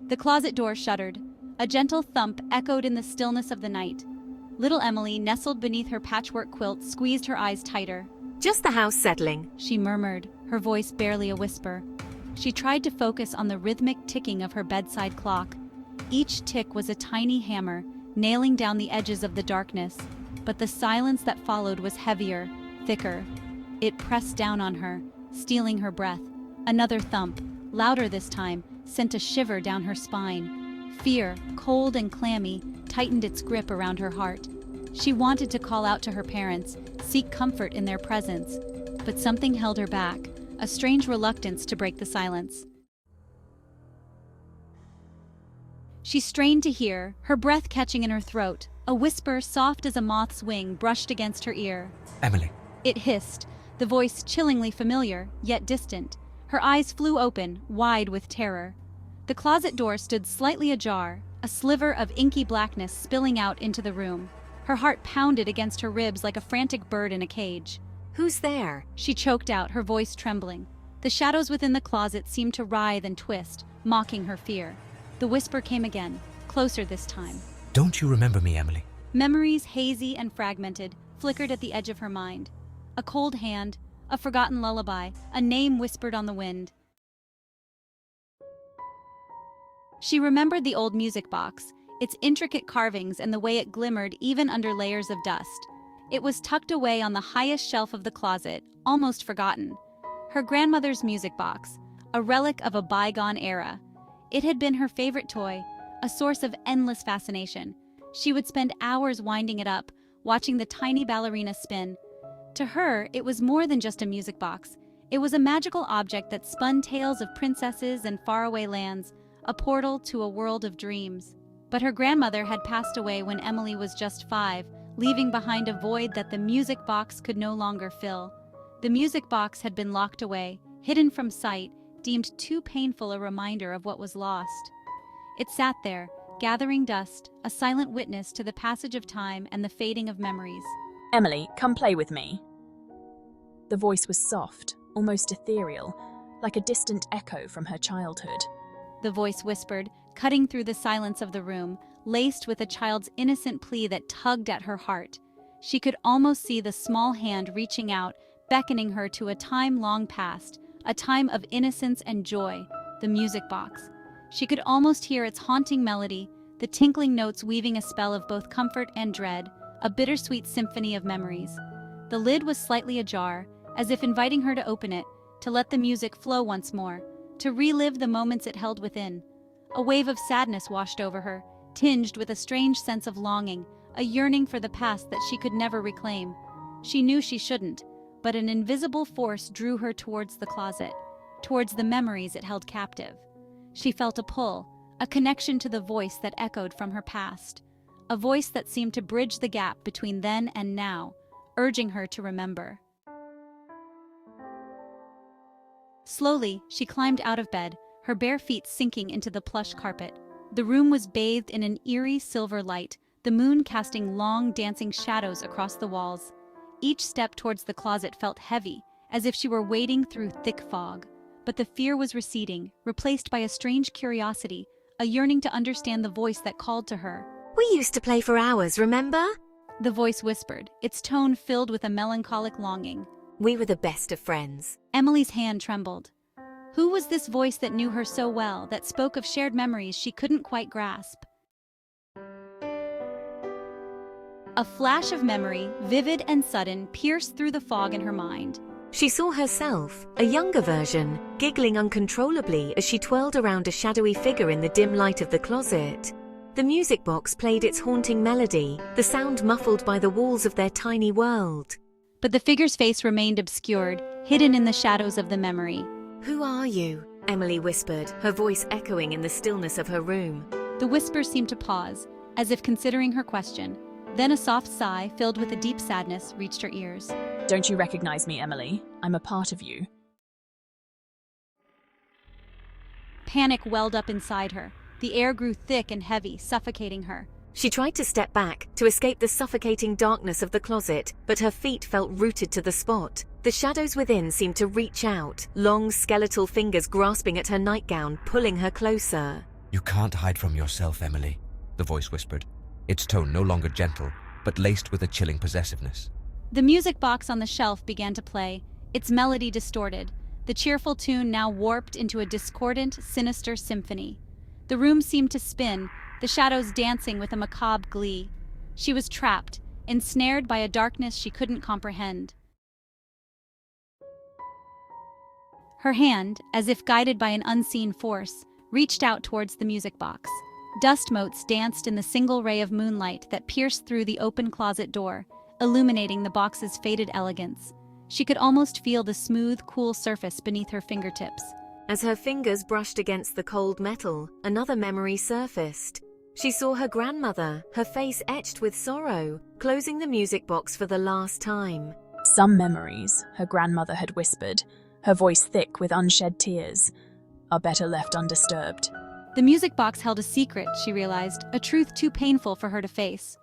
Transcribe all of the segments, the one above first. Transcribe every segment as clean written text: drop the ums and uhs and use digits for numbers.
The closet door shuddered. A gentle thump echoed in the stillness of the night. Little Emily, nestled beneath her patchwork quilt, squeezed her eyes tighter. "Just the house settling," she murmured, her voice barely a whisper. She tried to focus on the rhythmic ticking of her bedside clock. Each tick was a tiny hammer, nailing down the edges of the darkness. But the silence that followed was heavier, thicker. It pressed down on her, stealing her breath. Another thump, louder this time, sent a shiver down her spine. Fear, cold and clammy, tightened its grip around her heart. She wanted to call out to her parents, seek comfort in their presence. But something held her back, a strange reluctance to break the silence. She strained to hear, her breath catching in her throat. A whisper, soft as a moth's wing, brushed against her ear. "Emily." It hissed, the voice chillingly familiar, yet distant. Her eyes flew open, wide with terror. The closet door stood slightly ajar, a sliver of inky blackness spilling out into the room. Her heart pounded against her ribs like a frantic bird in a cage. "Who's there?" She choked out, her voice trembling. The shadows within the closet seemed to writhe and twist, mocking her fear. The whisper came again, closer this time. "Don't you remember me, Emily?" Memories, hazy and fragmented, flickered at the edge of her mind. A cold hand, a forgotten lullaby, a name whispered on the wind. She remembered the old music box, its intricate carvings and the way it glimmered even under layers of dust. It was tucked away on the highest shelf of the closet, almost forgotten. Her grandmother's music box, a relic of a bygone era. It had been her favorite toy, a source of endless fascination. She would spend hours winding it up, watching the tiny ballerina spin. To her, it was more than just a music box. It was a magical object that spun tales of princesses and faraway lands, a portal to a world of dreams. But her grandmother had passed away when Emily was just 5, leaving behind a void that the music box could no longer fill. The music box had been locked away, hidden from sight, deemed too painful a reminder of what was lost. It sat there, gathering dust, a silent witness to the passage of time and the fading of memories. "Emily, come play with me." The voice was soft, almost ethereal, like a distant echo from her childhood. The voice whispered, cutting through the silence of the room, laced with a child's innocent plea that tugged at her heart. She could almost see the small hand reaching out, beckoning her to a time long past, a time of innocence and joy, the music box. She could almost hear its haunting melody, the tinkling notes weaving a spell of both comfort and dread, a bittersweet symphony of memories. The lid was slightly ajar, as if inviting her to open it, to let the music flow once more, to relive the moments it held within. A wave of sadness washed over her, tinged with a strange sense of longing, a yearning for the past that she could never reclaim. She knew she shouldn't, but an invisible force drew her towards the closet, towards the memories it held captive. She felt a pull, a connection to the voice that echoed from her past, a voice that seemed to bridge the gap between then and now, urging her to remember. Slowly, she climbed out of bed, her bare feet sinking into the plush carpet. The room was bathed in an eerie silver light, the moon casting long, dancing shadows across the walls. Each step towards the closet felt heavy, as if she were wading through thick fog. But the fear was receding, replaced by a strange curiosity, a yearning to understand the voice that called to her. "We used to play for hours, remember?" The voice whispered, its tone filled with a melancholic longing. "We were the best of friends." Emily's hand trembled. Who was this voice that knew her so well, that spoke of shared memories she couldn't quite grasp? A flash of memory, vivid and sudden, pierced through the fog in her mind. She saw herself, a younger version, giggling uncontrollably as she twirled around a shadowy figure in the dim light of the closet. The music box played its haunting melody, the sound muffled by the walls of their tiny world. But the figure's face remained obscured, hidden in the shadows of the memory. "Who are you?" Emily whispered, her voice echoing in the stillness of her room. The whisper seemed to pause, as if considering her question. Then a soft sigh, filled with a deep sadness, reached her ears. "Don't you recognize me, Emily? I'm a part of you." Panic welled up inside her. The air grew thick and heavy, suffocating her. She tried to step back, to escape the suffocating darkness of the closet, but her feet felt rooted to the spot. The shadows within seemed to reach out, long skeletal fingers grasping at her nightgown, pulling her closer. You can't hide from yourself, Emily, the voice whispered, its tone no longer gentle, but laced with a chilling possessiveness. The music box on the shelf began to play, its melody distorted, the cheerful tune now warped into a discordant, sinister symphony. The room seemed to spin, the shadows dancing with a macabre glee. She was trapped, ensnared by a darkness she couldn't comprehend. Her hand, as if guided by an unseen force, reached out towards the music box. Dust motes danced in the single ray of moonlight that pierced through the open closet door, illuminating the box's faded elegance. She could almost feel the smooth, cool surface beneath her fingertips. As her fingers brushed against the cold metal, another memory surfaced. She saw her grandmother, her face etched with sorrow, closing the music box for the last time. Some memories, her grandmother had whispered, her voice thick with unshed tears, are better left undisturbed. The music box held a secret, she realized, a truth too painful for her to face.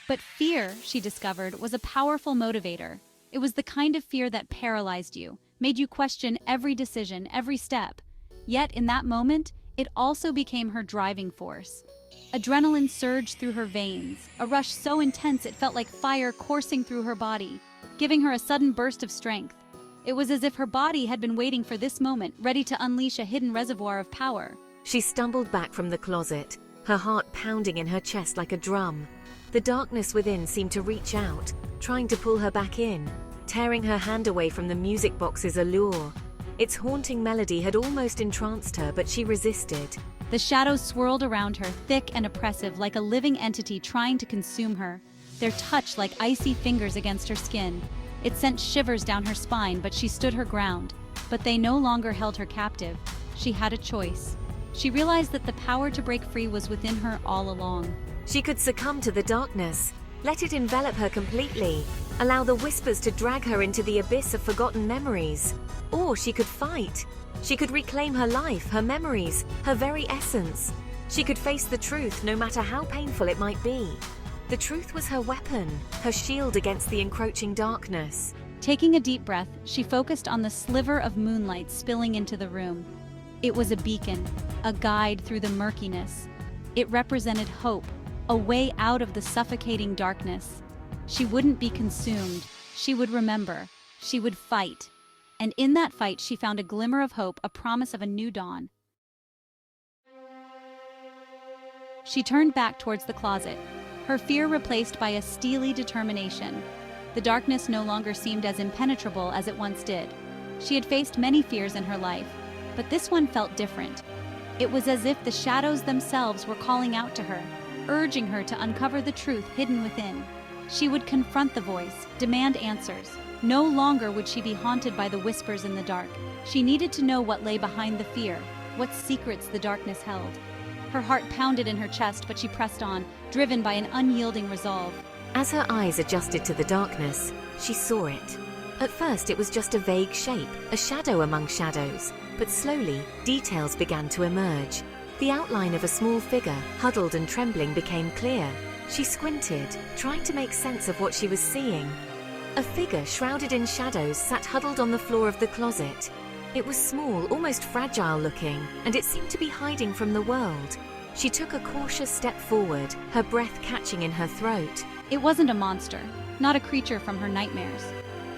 But fear, she discovered, was a powerful motivator. It was the kind of fear that paralyzed you, made you question every decision, every step. Yet, in that moment, it also became her driving force. Adrenaline surged through her veins, a rush so intense it felt like fire coursing through her body, giving her a sudden burst of strength. It was as if her body had been waiting for this moment, ready to unleash a hidden reservoir of power. She stumbled back from the closet, her heart pounding in her chest like a drum. The darkness within seemed to reach out, trying to pull her back in, tearing her hand away from the music box's allure. Its haunting melody had almost entranced her, but she resisted. The shadows swirled around her, thick and oppressive, like a living entity trying to consume her, their touch like icy fingers against her skin. It sent shivers down her spine, but she stood her ground. But they no longer held her captive. She had a choice. She realized that the power to break free was within her all along. She could succumb to the darkness, let it envelop her completely, allow the whispers to drag her into the abyss of forgotten memories. Or she could fight. She could reclaim her life, her memories, her very essence. She could face the truth, no matter how painful it might be. The truth was her weapon, her shield against the encroaching darkness. Taking a deep breath, she focused on the sliver of moonlight spilling into the room. It was a beacon, a guide through the murkiness. It represented hope, a way out of the suffocating darkness. She wouldn't be consumed. She would remember. She would fight. And in that fight, she found a glimmer of hope, a promise of a new dawn. She turned back towards the closet, her fear replaced by a steely determination. The darkness no longer seemed as impenetrable as it once did. She had faced many fears in her life, but this one felt different. It was as if the shadows themselves were calling out to her, urging her to uncover the truth hidden within. She would confront the voice, demand answers. No longer would she be haunted by the whispers in the dark. She needed to know what lay behind the fear, what secrets the darkness held. Her heart pounded in her chest, but she pressed on, driven by an unyielding resolve. As her eyes adjusted to the darkness, she saw it. At first it was just a vague shape, a shadow among shadows, but slowly, details began to emerge. The outline of a small figure, huddled and trembling, became clear. She squinted, trying to make sense of what she was seeing. A figure shrouded in shadows sat huddled on the floor of the closet. It was small, almost fragile looking, and it seemed to be hiding from the world. She took a cautious step forward, her breath catching in her throat. It wasn't a monster, not a creature from her nightmares.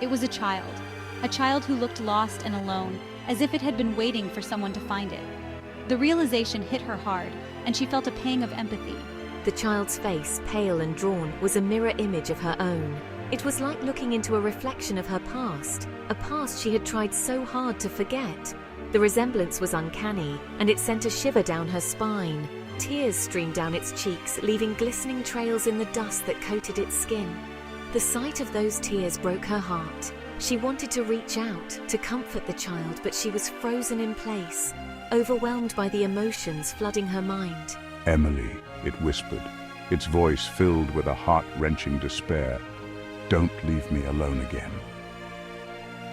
It was a child who looked lost and alone, as if it had been waiting for someone to find it. The realization hit her hard, and she felt a pang of empathy. The child's face, pale and drawn, was a mirror image of her own. It was like looking into a reflection of her past, a past she had tried so hard to forget. The resemblance was uncanny, and it sent a shiver down her spine. Tears streamed down its cheeks, leaving glistening trails in the dust that coated its skin. The sight of those tears broke her heart. She wanted to reach out, to comfort the child, but she was frozen in place, overwhelmed by the emotions flooding her mind. Emily, it whispered, its voice filled with a heart-wrenching despair. Don't leave me alone again.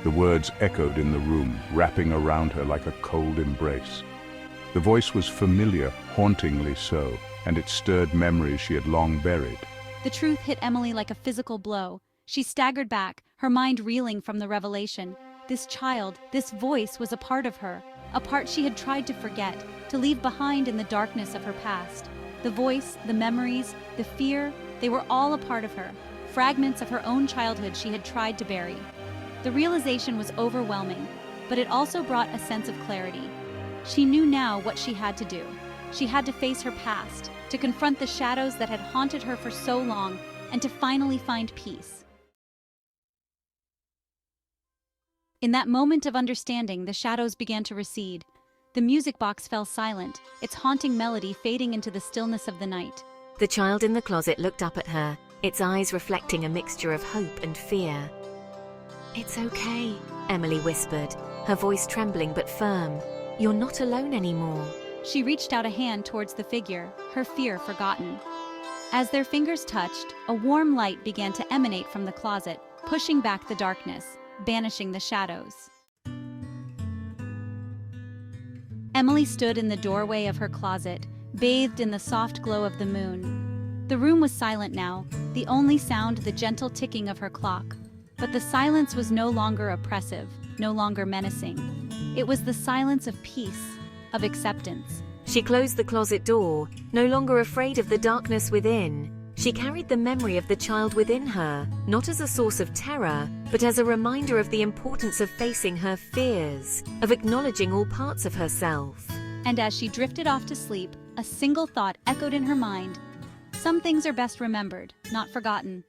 The words echoed in the room, wrapping around her like a cold embrace. The voice was familiar, hauntingly so, and it stirred memories she had long buried. The truth hit Emily like a physical blow. She staggered back, her mind reeling from the revelation. This child, this voice was a part of her, a part she had tried to forget, to leave behind in the darkness of her past. The voice, the memories, the fear, they were all a part of her, fragments of her own childhood she had tried to bury. The realization was overwhelming, but it also brought a sense of clarity. She knew now what she had to do. She had to face her past, to confront the shadows that had haunted her for so long, and to finally find peace. In that moment of understanding, the shadows began to recede. The music box fell silent, its haunting melody fading into the stillness of the night. The child in the closet looked up at her, its eyes reflecting a mixture of hope and fear. "It's okay," Emily whispered, her voice trembling but firm. "You're not alone anymore." She reached out a hand towards the figure, her fear forgotten. As their fingers touched, a warm light began to emanate from the closet, pushing back the darkness, banishing the shadows. Emily stood in the doorway of her closet, bathed in the soft glow of the moon. The room was silent now, the only sound the gentle ticking of her clock. But the silence was no longer oppressive, no longer menacing. It was the silence of peace, of acceptance. She closed the closet door, no longer afraid of the darkness within. She carried the memory of the child within her, not as a source of terror, but as a reminder of the importance of facing her fears, of acknowledging all parts of herself. And as she drifted off to sleep, a single thought echoed in her mind. Some things are best remembered, not forgotten.